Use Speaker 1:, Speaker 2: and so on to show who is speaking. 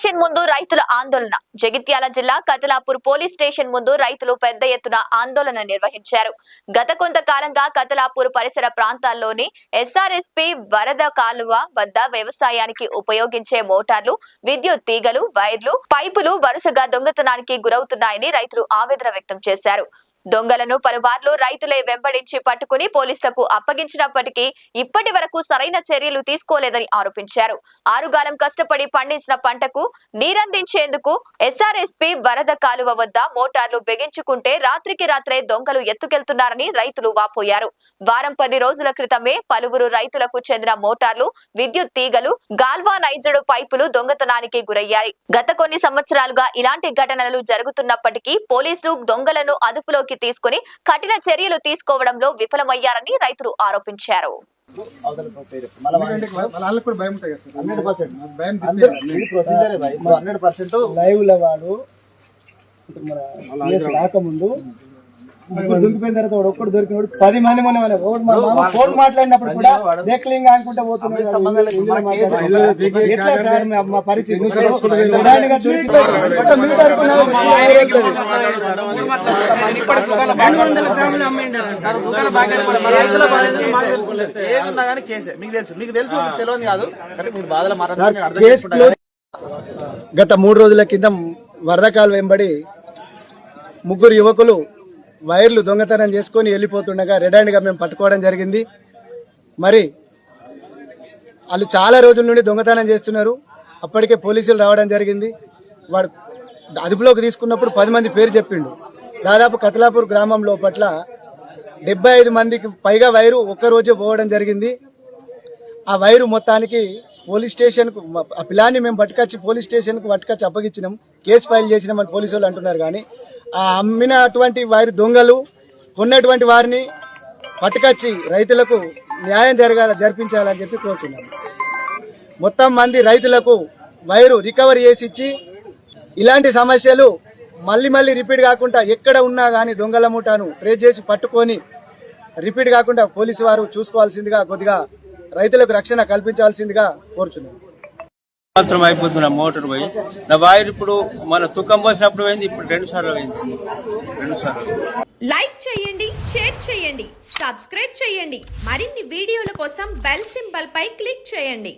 Speaker 1: Station ముందు రైతుల ఆందోళన. జగిత్యాల జిల్లా కతలాపూర్ పోలీస్ స్టేషన్ ముందు రైతులు పెద్ద ఎత్తున ఆందోళన నిర్వహించారు. గత కొంతకాలంగా కతలాపూర్ పరిసర ప్రాంతాల్లోని ఎస్ఆర్ఎస్పీ వరద కాలువ వద్ద వ్యవసాయానికి ఉపయోగించే మోటార్లు, విద్యుత్ తీగలు, వైర్లు, పైపులు వరుసగా దొంగతనానికి గురవుతున్నాయని రైతులు ఆవేదన వ్యక్తం చేశారు. దొంగలను పలుమార్లు రైతులే వెంబడించి పట్టుకుని పోలీసులకు అప్పగించినప్పటికీ ఇప్పటి వరకు సరైన చర్యలు తీసుకోలేదని ఆరోపించారు. ఆరుగాలం కష్టపడి పండించిన పంటకు నీరందించేందుకు ఎస్ఆర్ఎస్పీ వరద కాలువ వద్ద మోటార్లు బిగించుకుంటే రాత్రికి రాత్రే దొంగలు ఎత్తుకెళ్తున్నారని రైతులు వాపోయారు. వారం 10 రోజుల క్రితమే పలువురు రైతులకు చెందిన మోటార్లు, విద్యుత్ తీగలు, గాల్వానైజ్డ్ పైపులు దొంగతనానికి గురయ్యాయి. గత కొన్ని సంవత్సరాలుగా ఇలాంటి ఘటనలు జరుగుతున్నప్పటికీ పోలీసులు దొంగలను అదుపులోకి తీసుకుని కఠిన చర్యలు తీసుకోవడంలో విఫలమయ్యారని రైతులు ఆరోపించారు.
Speaker 2: రాకముందు దొరికిపోయిన తర్వాత ఒక్కడు దొరికినప్పుడు 10 మంది ఫోన్ మాట్లాడినప్పుడు కూడా దేక్లింగ్ అనుకుంటా పోతున్నాడు. ఎట్లా సార్ మా పరిస్థితి? గత 3 రోజుల కింద వరదకాలు వెంబడి 3 యువకులు వైర్లు దొంగతనం చేసుకొని వెళ్ళిపోతుండగా రెడ్ హ్యాండ్గా మేము పట్టుకోవడం జరిగింది. మరి వాళ్ళు చాలా రోజుల నుండి దొంగతనం చేస్తున్నారు. అప్పటికే పోలీసులు రావడం జరిగింది. వాడు అదుపులోకి తీసుకున్నప్పుడు 10 మంది పేరు చెప్పిండు. దాదాపు కతలాపూర్ గ్రామం లోపట్ల 75 మందికి పైగా వైరు ఒక్కరోజే పోవడం జరిగింది. ఆ వైరు మొత్తానికి పోలీస్ స్టేషన్కు ఆ పిల్లాన్ని మేము పోలీస్ స్టేషన్కు పట్టుకొచ్చి అప్పగించినాం, కేసు ఫైల్ చేసినామని పోలీసు వాళ్ళు అంటున్నారు. కానీ ఆ అమ్మినటువంటి వారి దొంగలు కొన్నటువంటి వారిని పట్టుకొచ్చి రైతులకు న్యాయం జరిపించాలని చెప్పి కోరుతున్నాము. మొత్తం మంది రైతులకు వైరు రికవరీ చేసి ఇచ్చి ఇలాంటి సమస్యలు మళ్ళీ రిపీట్ కాకుండా ఎక్కడ ఉన్నా కానీ దొంగల ముఠాను ట్రేస్ చేసి పట్టుకొని రిపీట్ కాకుండా పోలీసు వారు చూసుకోవాల్సిందిగా, కొద్దిగా రైతులకు రక్షణ కల్పించాల్సిందిగా కోరుచున్నాను.
Speaker 3: సంవత్సరం అయిపోతున్నా మోటార్ పోయి నా వైర్ ఇప్పుడు మన తుకం పోసినప్పుడు పోయింది, ఇప్పుడు 2 సార్లు పోయింది. 2 సార్లు.
Speaker 4: లైక్ చేయండి, షేర్ చేయండి, సబ్స్క్రైబ్ చేయండి. మరిన్ని వీడియోల కోసం బెల్ సింబల్ పై క్లిక్ చేయండి.